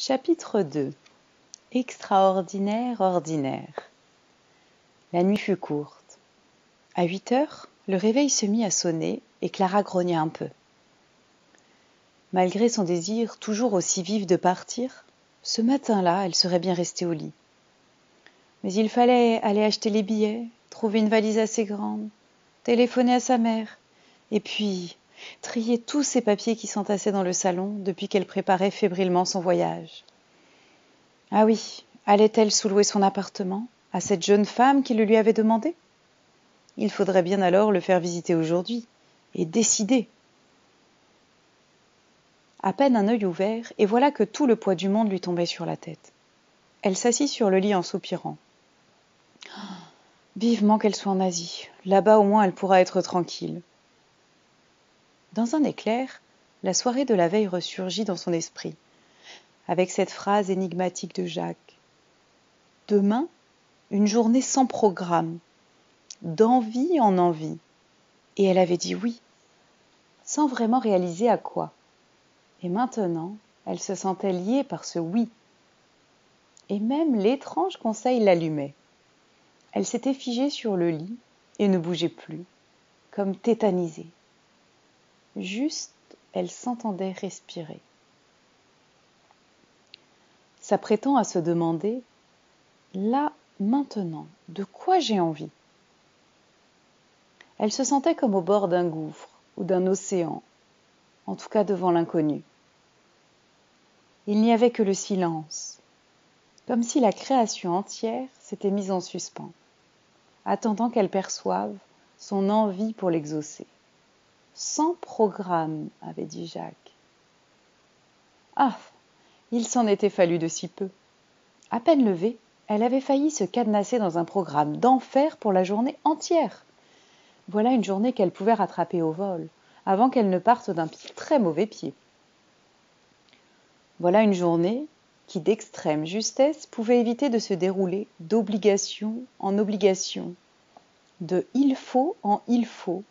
Chapitre 2. Extraordinaire ordinaire. La nuit fut courte. À 8 heures, le réveil se mit à sonner et Clara grogna un peu. Malgré son désir toujours aussi vif de partir, ce matin-là, elle serait bien restée au lit. Mais il fallait aller acheter les billets, trouver une valise assez grande, téléphoner à sa mère, et puis trier tous ces papiers qui s'entassaient dans le salon depuis qu'elle préparait fébrilement son voyage. Ah oui, allait-elle sous-louer son appartement à cette jeune femme qui le lui avait demandé? Il faudrait bien alors le faire visiter aujourd'hui, et décider. À peine un œil ouvert, et voilà que tout le poids du monde lui tombait sur la tête. Elle s'assit sur le lit en soupirant. Vivement qu'elle soit en Asie, là-bas au moins elle pourra être tranquille. Dans un éclair, la soirée de la veille ressurgit dans son esprit, avec cette phrase énigmatique de Jacques. Demain, une journée sans programme, d'envie en envie. Et elle avait dit oui, sans vraiment réaliser à quoi. Et maintenant, elle se sentait liée par ce oui. Et même l'étrange conseil l'allumait. Elle s'était figée sur le lit et ne bougeait plus, comme tétanisée. Juste, elle s'entendait respirer. S'apprêtant à se demander, là, maintenant, de quoi j'ai envie? Elle se sentait comme au bord d'un gouffre ou d'un océan, en tout cas devant l'inconnu. Il n'y avait que le silence, comme si la création entière s'était mise en suspens, attendant qu'elle perçoive son envie pour l'exaucer. Sans programme, avait dit Jacques. Ah, il s'en était fallu de si peu. À peine levée, elle avait failli se cadenasser dans un programme d'enfer pour la journée entière. Voilà une journée qu'elle pouvait rattraper au vol, avant qu'elle ne parte d'un très mauvais pied. Voilà une journée qui, d'extrême justesse, pouvait éviter de se dérouler d'obligation en obligation, de il faut en il faut,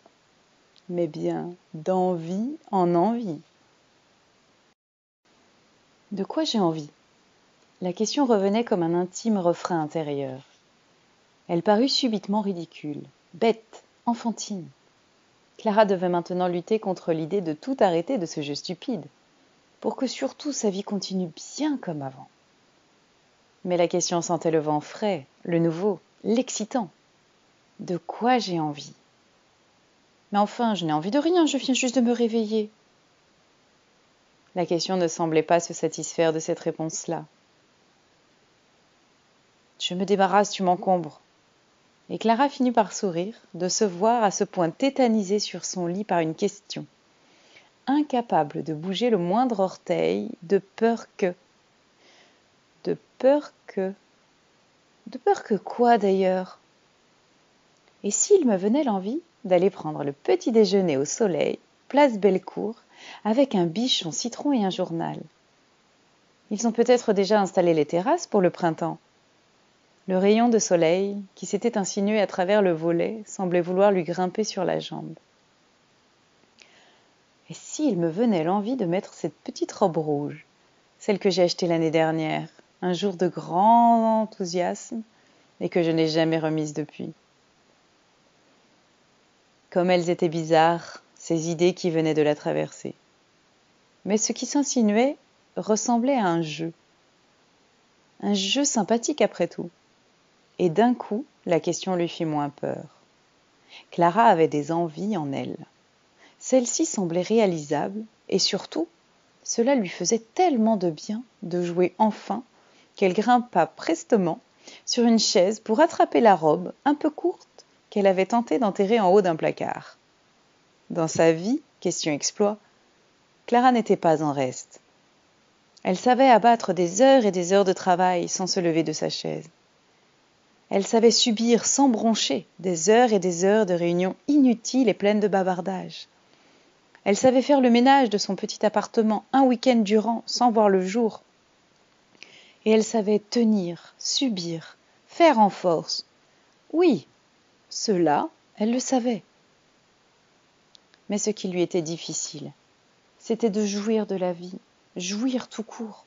mais bien d'envie en envie. De quoi j'ai envie? La question revenait comme un intime refrain intérieur. Elle parut subitement ridicule, bête, enfantine. Clara devait maintenant lutter contre l'idée de tout arrêter de ce jeu stupide, pour que surtout sa vie continue bien comme avant. Mais la question sentait le vent frais, le nouveau, l'excitant. De quoi j'ai envie? Mais enfin, je n'ai envie de rien, je viens juste de me réveiller. La question ne semblait pas se satisfaire de cette réponse-là. Je me débarrasse, tu m'encombres. Et Clara finit par sourire, de se voir à ce point tétanisée sur son lit par une question. Incapable de bouger le moindre orteil, de peur que... De peur que... De peur que quoi d'ailleurs? Et s'il me venait l'envie d'aller prendre le petit déjeuner au soleil, place Bellecour, avec un bichon citron et un journal? Ils ont peut-être déjà installé les terrasses pour le printemps. Le rayon de soleil, qui s'était insinué à travers le volet, semblait vouloir lui grimper sur la jambe. Et s'il me venait l'envie de mettre cette petite robe rouge, celle que j'ai achetée l'année dernière, un jour de grand enthousiasme, et que je n'ai jamais remise depuis. Comme elles étaient bizarres, ces idées qui venaient de la traverser. Mais ce qui s'insinuait ressemblait à un jeu sympathique après tout. Et d'un coup, la question lui fit moins peur. Clara avait des envies en elle. Celles-ci semblaient réalisables, et surtout, cela lui faisait tellement de bien de jouer enfin qu'elle grimpa prestement sur une chaise pour attraper la robe un peu courte qu'elle avait tenté d'enterrer en haut d'un placard. Dans sa vie, question exploit, Clara n'était pas en reste. Elle savait abattre des heures et des heures de travail sans se lever de sa chaise. Elle savait subir sans broncher des heures et des heures de réunions inutiles et pleines de bavardages. Elle savait faire le ménage de son petit appartement un week-end durant sans voir le jour. Et elle savait tenir, subir, faire en force. Oui, cela, elle le savait. Mais ce qui lui était difficile, c'était de jouir de la vie, jouir tout court.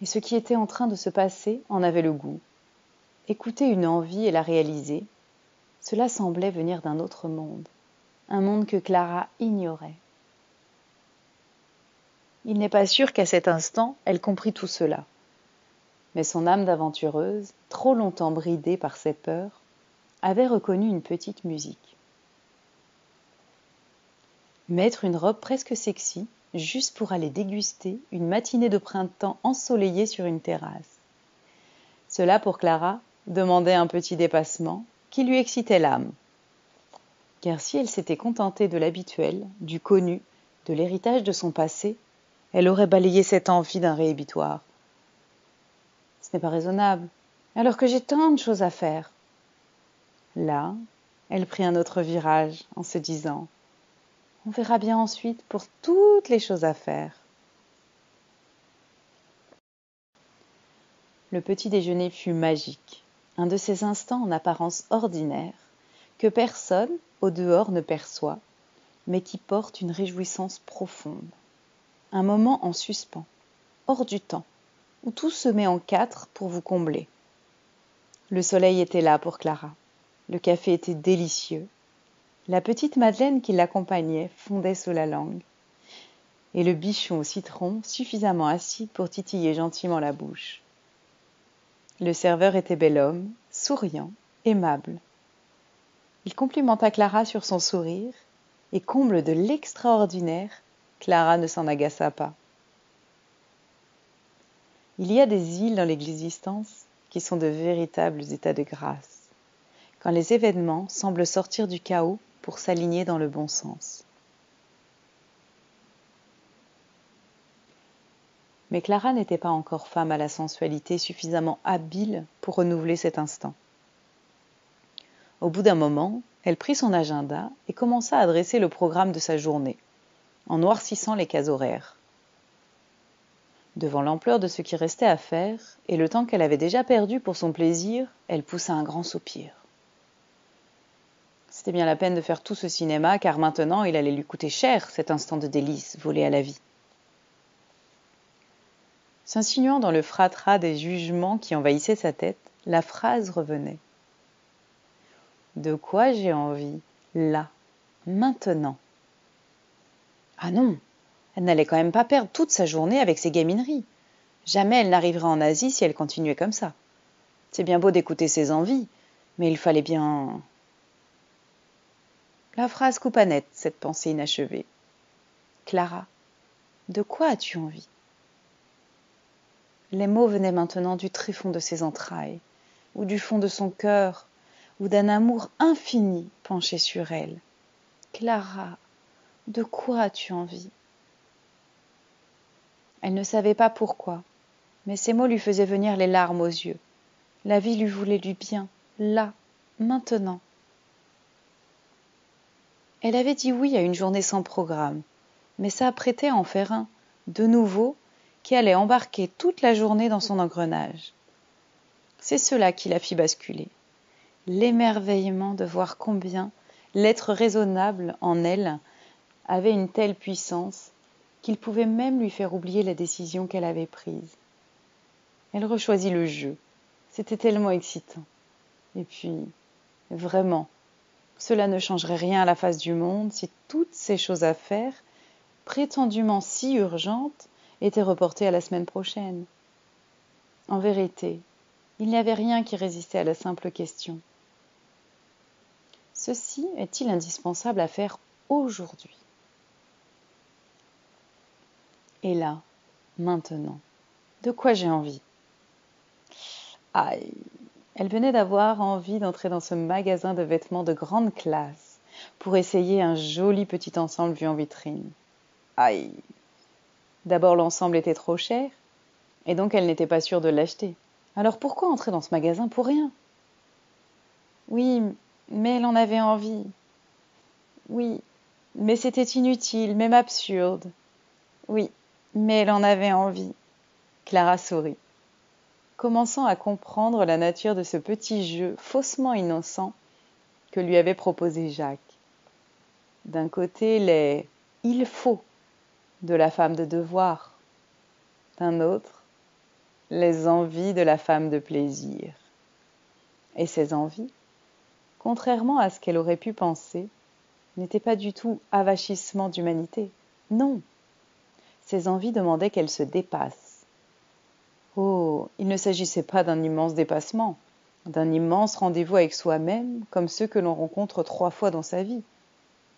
Et ce qui était en train de se passer en avait le goût. Écouter une envie et la réaliser, cela semblait venir d'un autre monde, un monde que Clara ignorait. Il n'est pas sûr qu'à cet instant, elle comprît tout cela. Mais son âme d'aventureuse, trop longtemps bridée par ses peurs, avait reconnu une petite musique. Mettre une robe presque sexy, juste pour aller déguster une matinée de printemps ensoleillée sur une terrasse. Cela, pour Clara, demandait un petit dépassement qui lui excitait l'âme. Car si elle s'était contentée de l'habituel, du connu, de l'héritage de son passé, elle aurait balayé cette envie d'un réhébitoire. Ce n'est pas raisonnable, alors que j'ai tant de choses à faire. Là, elle prit un autre virage en se disant « On verra bien ensuite pour toutes les choses à faire. » Le petit déjeuner fut magique, un de ces instants en apparence ordinaire que personne au dehors ne perçoit, mais qui portent une réjouissance profonde. Un moment en suspens, hors du temps, où tout se met en quatre pour vous combler. Le soleil était là pour Clara, le café était délicieux, la petite Madeleine qui l'accompagnait fondait sous la langue, et le bichon au citron suffisamment acide pour titiller gentiment la bouche. Le serveur était bel homme, souriant, aimable. Il complimenta Clara sur son sourire, et comble de l'extraordinaire, Clara ne s'en agaça pas. Il y a des îles dans l'existence qui sont de véritables états de grâce, quand les événements semblent sortir du chaos pour s'aligner dans le bon sens. Mais Clara n'était pas encore femme à la sensualité suffisamment habile pour renouveler cet instant. Au bout d'un moment, elle prit son agenda et commença à dresser le programme de sa journée, en noircissant les cases horaires. Devant l'ampleur de ce qui restait à faire, et le temps qu'elle avait déjà perdu pour son plaisir, elle poussa un grand soupir. C'était bien la peine de faire tout ce cinéma, car maintenant il allait lui coûter cher cet instant de délice volé à la vie. S'insinuant dans le fratras des jugements qui envahissaient sa tête, la phrase revenait. De quoi j'ai envie, là, maintenant? Ah non, elle n'allait quand même pas perdre toute sa journée avec ses gamineries. Jamais elle n'arriverait en Asie si elle continuait comme ça. C'est bien beau d'écouter ses envies, mais il fallait bien... La phrase coupa net cette pensée inachevée. Clara, de quoi as-tu envie? Les mots venaient maintenant du tréfonds de ses entrailles, ou du fond de son cœur, ou d'un amour infini penché sur elle. Clara, de quoi as-tu envie? Elle ne savait pas pourquoi, mais ces mots lui faisaient venir les larmes aux yeux. La vie lui voulait du bien, là, maintenant. Elle avait dit oui à une journée sans programme, mais s'apprêtait à en faire un, de nouveau, qui allait embarquer toute la journée dans son engrenage. C'est cela qui la fit basculer. L'émerveillement de voir combien l'être raisonnable en elle avait une telle puissance qu'il pouvait même lui faire oublier la décision qu'elle avait prise. Elle rechoisit le jeu. C'était tellement excitant. Et puis, vraiment, cela ne changerait rien à la face du monde si toutes ces choses à faire, prétendument si urgentes, étaient reportées à la semaine prochaine. En vérité, il n'y avait rien qui résistait à la simple question. Ceci est-il indispensable à faire aujourd'hui? Et là, maintenant, de quoi j'ai envie? Aïe! Elle venait d'avoir envie d'entrer dans ce magasin de vêtements de grande classe pour essayer un joli petit ensemble vu en vitrine. Aïe! D'abord l'ensemble était trop cher, et donc elle n'était pas sûre de l'acheter. Alors pourquoi entrer dans ce magasin pour rien? Oui, mais elle en avait envie. Oui, mais c'était inutile, même absurde. Oui, mais elle en avait envie. Clara sourit, commençant à comprendre la nature de ce petit jeu faussement innocent que lui avait proposé Jacques. D'un côté, les « il faut » de la femme de devoir. D'un autre, les envies de la femme de plaisir. Et ces envies, contrairement à ce qu'elle aurait pu penser, n'étaient pas du tout avachissement d'humanité. Non, ces envies demandaient qu'elle se dépasse. Oh, il ne s'agissait pas d'un immense dépassement, d'un immense rendez-vous avec soi-même, comme ceux que l'on rencontre 3 fois dans sa vie.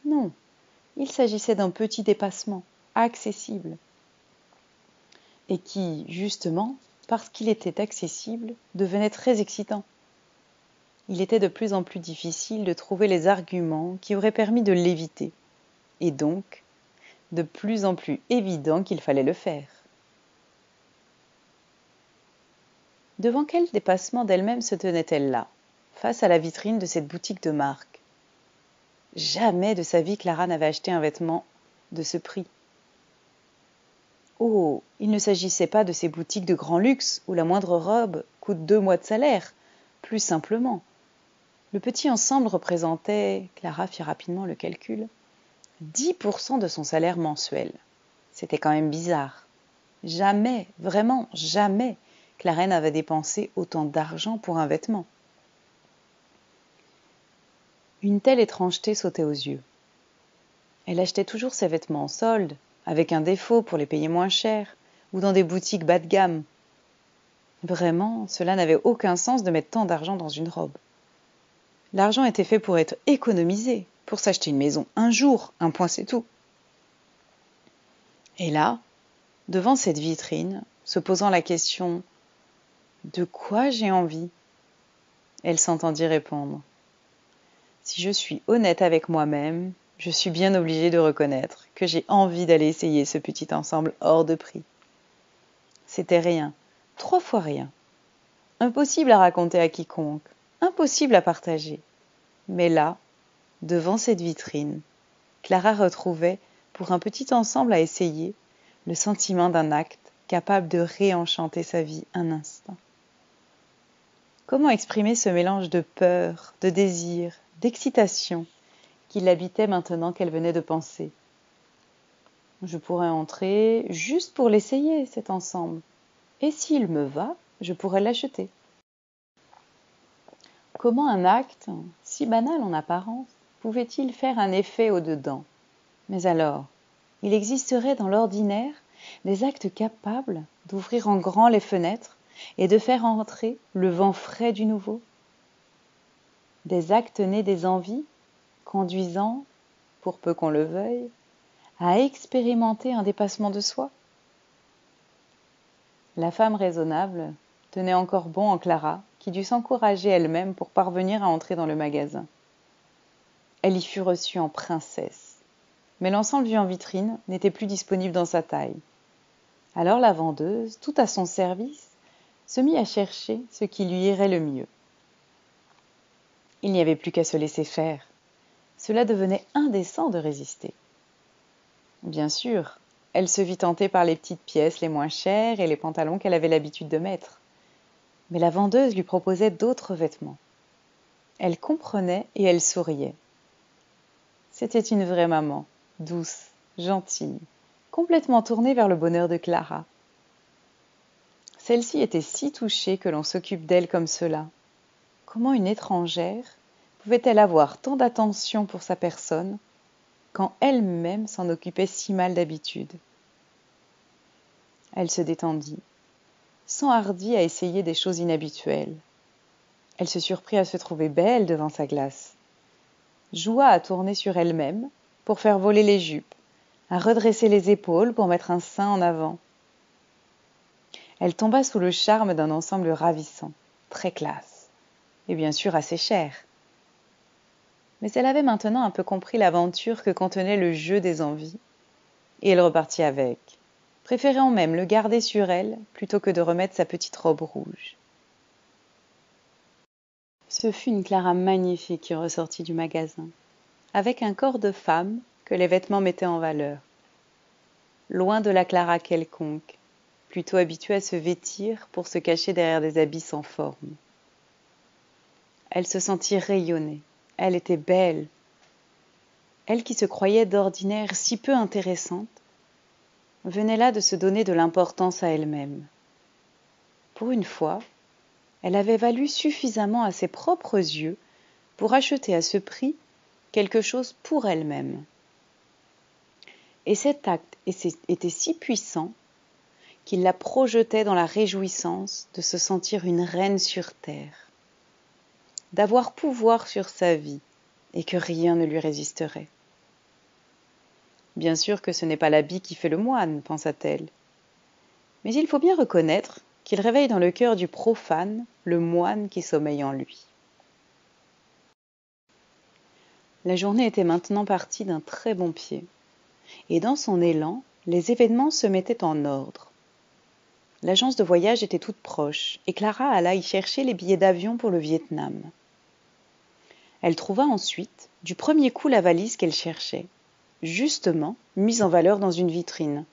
Non, il s'agissait d'un petit dépassement, accessible, et qui, justement, parce qu'il était accessible, devenait très excitant. Il était de plus en plus difficile de trouver les arguments qui auraient permis de l'éviter, et donc de plus en plus évident qu'il fallait le faire. Devant quel dépassement d'elle-même se tenait-elle là, face à la vitrine de cette boutique de marque? Jamais de sa vie Clara n'avait acheté un vêtement de ce prix. Oh, il ne s'agissait pas de ces boutiques de grand luxe où la moindre robe coûte 2 mois de salaire. Plus simplement, le petit ensemble représentait, Clara fit rapidement le calcul, 10% de son salaire mensuel. C'était quand même bizarre. Jamais, vraiment jamais, Clara n'avait dépensé autant d'argent pour un vêtement. Une telle étrangeté sautait aux yeux. Elle achetait toujours ses vêtements en solde, avec un défaut pour les payer moins cher, ou dans des boutiques bas de gamme. Vraiment, cela n'avait aucun sens de mettre tant d'argent dans une robe. L'argent était fait pour être économisé, pour s'acheter une maison un jour, un point c'est tout. Et là, devant cette vitrine, se posant la question « De quoi j'ai envie ?» elle s'entendit répondre « Si je suis honnête avec moi-même, je suis bien obligée de reconnaître que j'ai envie d'aller essayer ce petit ensemble hors de prix. » C'était rien, 3 fois rien. Impossible à raconter à quiconque, impossible à partager. Mais là, devant cette vitrine, Clara retrouvait, pour un petit ensemble à essayer, le sentiment d'un acte capable de réenchanter sa vie un instant. Comment exprimer ce mélange de peur, de désir, d'excitation qui l'habitait maintenant qu'elle venait de penser? Je pourrais entrer juste pour l'essayer, cet ensemble. Et s'il me va, je pourrais l'acheter. Comment un acte, si banal en apparence, pouvait-il faire un effet au-dedans? Mais alors, il existerait dans l'ordinaire des actes capables d'ouvrir en grand les fenêtres et de faire entrer le vent frais du nouveau? Des actes nés des envies, conduisant, pour peu qu'on le veuille, à expérimenter un dépassement de soi? La femme raisonnable tenait encore bon en Clara, qui dut s'encourager elle-même pour parvenir à entrer dans le magasin. Elle y fut reçue en princesse, mais l'ensemble vu en vitrine n'était plus disponible dans sa taille. Alors la vendeuse, tout à son service, se mit à chercher ce qui lui irait le mieux. Il n'y avait plus qu'à se laisser faire. Cela devenait indécent de résister. Bien sûr, elle se vit tenter par les petites pièces les moins chères et les pantalons qu'elle avait l'habitude de mettre. Mais la vendeuse lui proposait d'autres vêtements. Elle comprenait et elle souriait. C'était une vraie maman, douce, gentille, complètement tournée vers le bonheur de Clara. Celle-ci était si touchée que l'on s'occupe d'elle comme cela. Comment une étrangère pouvait-elle avoir tant d'attention pour sa personne quand elle-même s'en occupait si mal d'habitude? Elle se détendit, s'enhardit à essayer des choses inhabituelles. Elle se surprit à se trouver belle devant sa glace, joua à tourner sur elle-même pour faire voler les jupes, à redresser les épaules pour mettre un sein en avant. Elle tomba sous le charme d'un ensemble ravissant, très classe, et bien sûr assez cher. Mais elle avait maintenant un peu compris l'aventure que contenait le jeu des envies, et elle repartit avec, préférant même le garder sur elle plutôt que de remettre sa petite robe rouge. Ce fut une Clara magnifique qui ressortit du magasin, avec un corps de femme que les vêtements mettaient en valeur. Loin de la Clara quelconque, plutôt habituée à se vêtir pour se cacher derrière des habits sans forme. Elle se sentit rayonner, elle était belle. Elle qui se croyait d'ordinaire si peu intéressante, venait là de se donner de l'importance à elle-même. pour une fois, elle avait valu suffisamment à ses propres yeux pour acheter à ce prix quelque chose pour elle-même. Et cet acte était si puissant qu'il la projetait dans la réjouissance de se sentir une reine sur terre, d'avoir pouvoir sur sa vie et que rien ne lui résisterait. Bien sûr que ce n'est pas l'habit qui fait le moine, pensa-t-elle, mais il faut bien reconnaître qu'il réveille dans le cœur du profane le moine qui sommeille en lui. La journée était maintenant partie d'un très bon pied, et dans son élan, les événements se mettaient en ordre. L'agence de voyage était toute proche, et Clara alla y chercher les billets d'avion pour le Vietnam. Elle trouva ensuite, du premier coup, la valise qu'elle cherchait, justement mise en valeur dans une vitrine.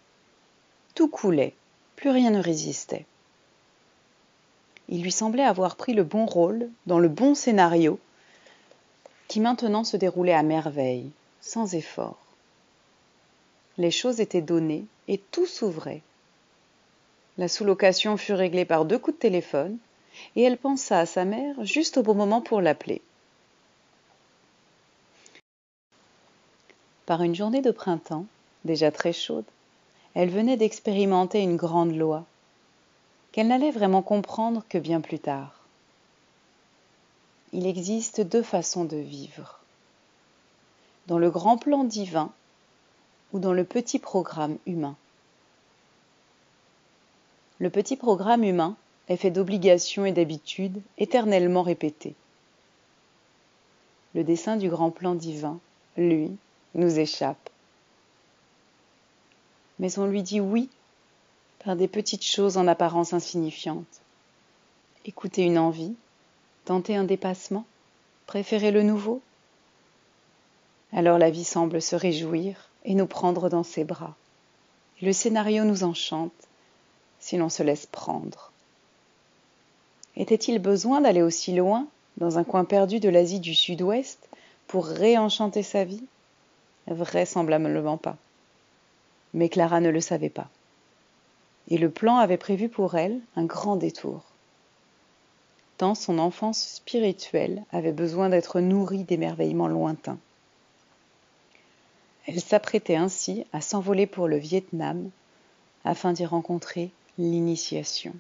Tout coulait, plus rien ne résistait. Il lui semblait avoir pris le bon rôle, dans le bon scénario, qui maintenant se déroulait à merveille, sans effort. Les choses étaient données et tout s'ouvrait. La sous-location fut réglée par 2 coups de téléphone, et elle pensa à sa mère juste au bon moment pour l'appeler. Par une journée de printemps, déjà très chaude, elle venait d'expérimenter une grande loi, qu'elle n'allait vraiment comprendre que bien plus tard. Il existe 2 façons de vivre. Dans le grand plan divin ou dans le petit programme humain. Le petit programme humain est fait d'obligations et d'habitudes éternellement répétées. Le dessein du grand plan divin, lui, nous échappe. Mais on lui dit oui par des petites choses en apparence insignifiantes. Écouter une envie, tenter un dépassement, préférer le nouveau. Alors la vie semble se réjouir et nous prendre dans ses bras. Et le scénario nous enchante si l'on se laisse prendre. Était-il besoin d'aller aussi loin, dans un coin perdu de l'Asie du Sud-Ouest, pour réenchanter sa vie? Vraisemblablement pas. Mais Clara ne le savait pas. Et le plan avait prévu pour elle un grand détour. Tant son enfance spirituelle avait besoin d'être nourrie d'émerveillements lointains. Elle s'apprêtait ainsi à s'envoler pour le Vietnam afin d'y rencontrer l'initiation.